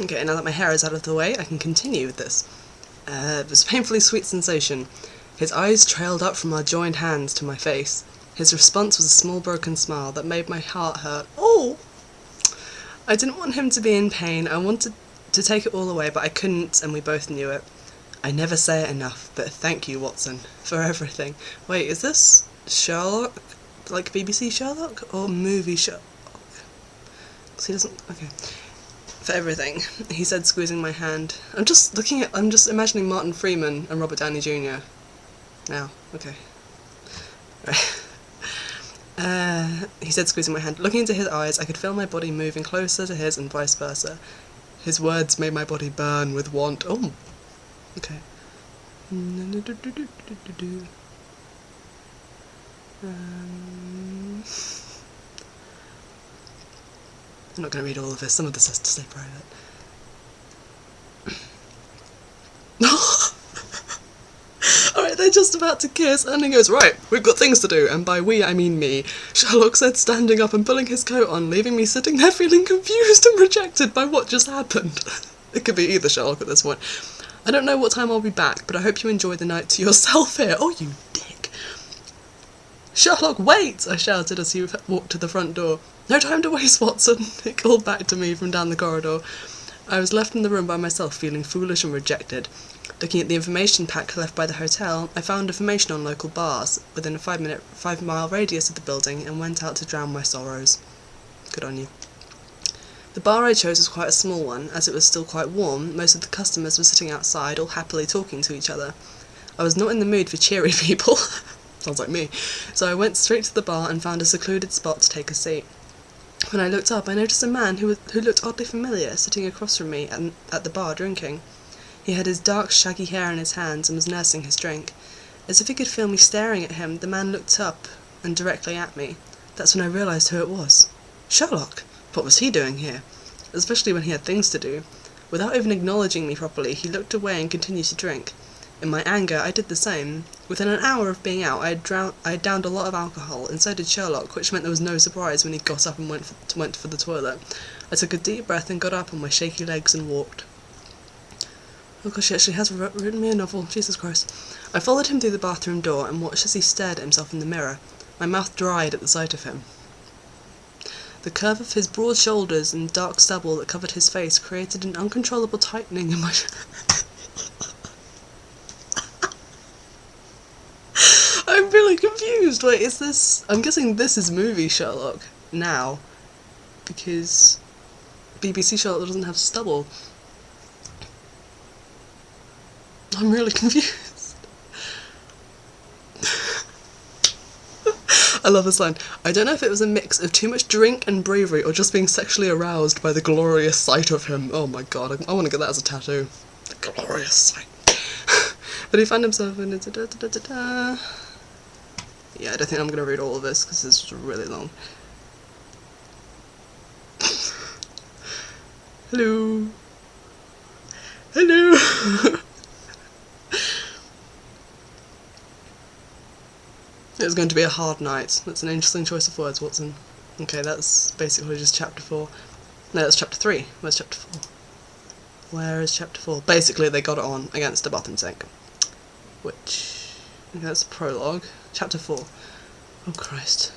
Okay, now that my hair is out of the way, I can continue with this. It was a painfully sweet sensation. His eyes trailed up from our joined hands to my face. His response was a small broken smile that made my heart hurt. Oh! I didn't want him to be in pain. I wanted to take it all away, but I couldn't, and we both knew it. I never say it enough, but thank you, Watson, for everything. Wait, is this Sherlock? Like BBC Sherlock? Or movie Sherlock? 'Cause he doesn't... Okay. For everything, he said, squeezing my hand. I'm just imagining Martin Freeman and Robert Downey Jr. now. Okay. Right. He said, squeezing my hand. Looking into his eyes, I could feel my body moving closer to his and vice versa. His words made my body burn with want. Oh! Okay. I'm not going to read all of this. Some of this has to stay private. Alright, they're just about to kiss, and he goes, right, we've got things to do, and by we I mean me, Sherlock said, standing up and pulling his coat on, leaving me sitting there feeling confused and rejected by what just happened. It could be either Sherlock at this point. I don't know what time I'll be back, but I hope you enjoy the night to yourself here. Oh, you dick. Sherlock, wait! I shouted as he walked to the front door. No time to waste, Watson, he called back to me from down the corridor. I was left in the room by myself, feeling foolish and rejected. Looking at the information pack left by the hotel, I found information on local bars within a 5-mile radius of the building and went out to drown my sorrows. Good on you. The bar I chose was quite a small one, as it was still quite warm. Most of the customers were sitting outside, all happily talking to each other. I was not in the mood for cheery people. Sounds like me. So I went straight to the bar and found a secluded spot to take a seat. When I looked up, I noticed a man who looked oddly familiar sitting across from me at the bar drinking. He had his dark, shaggy hair in his hands and was nursing his drink. As if he could feel me staring at him, the man looked up and directly at me. That's when I realised who it was. Sherlock! What was he doing here? Especially when he had things to do. Without even acknowledging me properly, he looked away and continued to drink. In my anger, I did the same. Within an hour of being out, I had downed a lot of alcohol, and so did Sherlock, which meant there was no surprise when he got up and went for the toilet. I took a deep breath and got up on my shaky legs and walked. Oh gosh, he actually has written me a novel, Jesus Christ. I followed him through the bathroom door and watched as he stared at himself in the mirror. My mouth dried at the sight of him. The curve of his broad shoulders and dark stubble that covered his face created an uncontrollable tightening in my... I'm really confused. Wait, is this... I'm guessing this is movie Sherlock now, because BBC Sherlock doesn't have stubble. I'm really confused. I love this line. I don't know if it was a mix of too much drink and bravery or just being sexually aroused by the glorious sight of him. Oh my god, I want to get that as a tattoo. The glorious sight. But he found himself in... Yeah, I don't think I'm going to read all of this because it's really long. Hello. Hello. It was going to be a hard night. That's an interesting choice of words, Watson. Okay, that's basically just chapter 4. No, that's chapter 3. Where's chapter 4? Where is chapter 4? Basically, they got it on against a bathroom sink. Which... okay, that's a prologue. Chapter 4. Oh, Christ.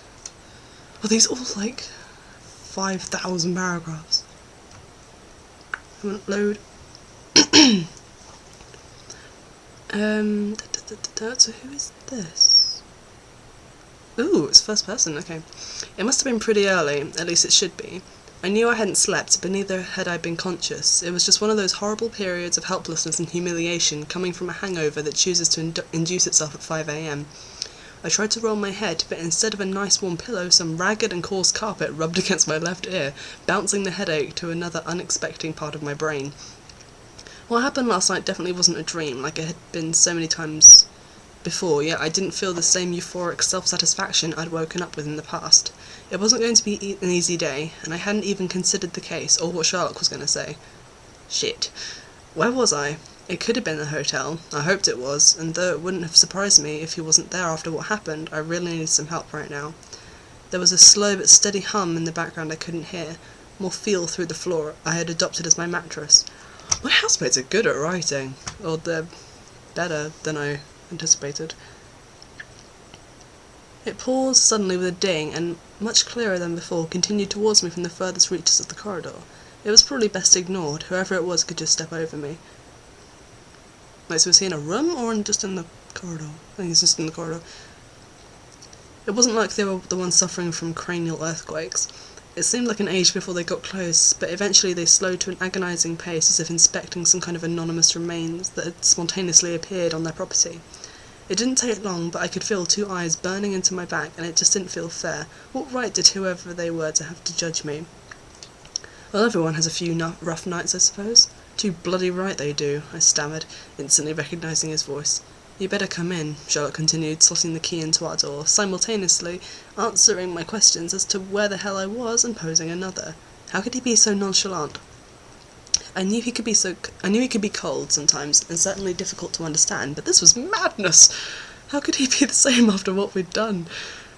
Are these all, like, 5,000 paragraphs? Come on, load. So who is this? Ooh, it's first person, okay. It must have been pretty early, at least it should be. I knew I hadn't slept, but neither had I been conscious. It was just one of those horrible periods of helplessness and humiliation coming from a hangover that chooses to induce itself at 5 AM. I tried to roll my head, but instead of a nice warm pillow, some ragged and coarse carpet rubbed against my left ear, bouncing the headache to another unexpected part of my brain. What happened last night definitely wasn't a dream, like it had been so many times before, yet I didn't feel the same euphoric self-satisfaction I'd woken up with in the past. It wasn't going to be an easy day, and I hadn't even considered the case, or what Sherlock was going to say. Shit. Where was I? It could have been the hotel. I hoped it was, and though it wouldn't have surprised me if he wasn't there after what happened, I really needed some help right now. There was a slow but steady hum in the background I couldn't hear. more feel through the floor I had adopted as my mattress. My housemates are good at writing, or they're better than I anticipated. It paused suddenly with a ding, and, much clearer than before, continued towards me from the furthest reaches of the corridor. It was probably best ignored. Whoever it was could just step over me. Wait, so was he in a room, or just in the corridor? I think he's just in the corridor. It wasn't like they were the ones suffering from cranial earthquakes. It seemed like an age before they got close, but eventually they slowed to an agonising pace as if inspecting some kind of anonymous remains that had spontaneously appeared on their property. It didn't take long, but I could feel 2 eyes burning into my back, and it just didn't feel fair. What right did whoever they were to have to judge me? Well, everyone has a few rough nights, I suppose. Too bloody right they do, I stammered, instantly recognising his voice. You better come in, Charlotte continued, slotting the key into our door, simultaneously answering my questions as to where the hell I was and posing another. How could he be so nonchalant? I knew he could be cold sometimes, and certainly difficult to understand, but this was madness! How could he be the same after what we'd done?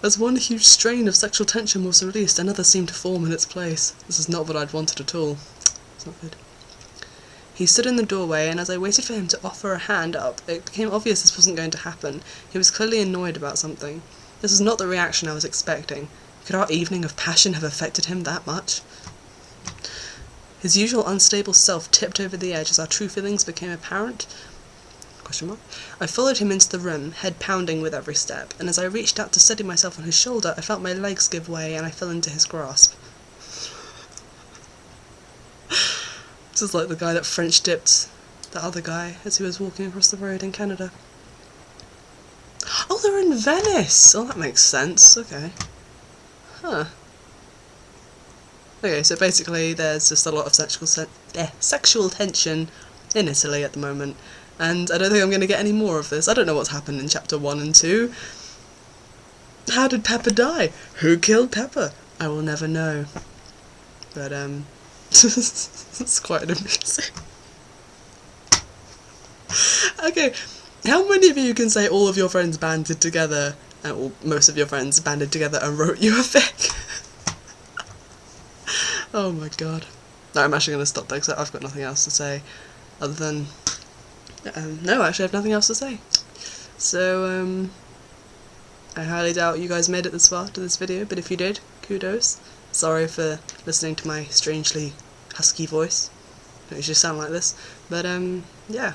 As one huge strain of sexual tension was released, another seemed to form in its place. This is not what I'd wanted at all. It's not good. He stood in the doorway, and as I waited for him to offer a hand up, it became obvious this wasn't going to happen. He was clearly annoyed about something. This was not the reaction I was expecting. Could our evening of passion have affected him that much? His usual unstable self tipped over the edge as our true feelings became apparent. I followed him into the room, head pounding with every step, and as I reached out to steady myself on his shoulder, I felt my legs give way and I fell into his grasp. This is like the guy that French dipped the other guy as he was walking across the road in Canada. Oh, they're in Venice! Oh, that makes sense. Okay. Huh. Okay, so basically there's just a lot of sexual tension in Italy at the moment, and I don't think I'm going to get any more of this. I don't know what's happened in chapter 1 and 2. How did Pepper die? Who killed Pepper? I will never know. But, it's quite amusing. Okay, how many of you can say all of your friends banded together, or most of your friends banded together and wrote you a fic? Oh my god. No, I'm actually going to stop there because I've got nothing else to say other than... no, actually I have nothing else to say. So, I highly doubt you guys made it this far to this video, but if you did, kudos. Sorry for listening to my strangely husky voice. Don't usually sound like this. But, yeah.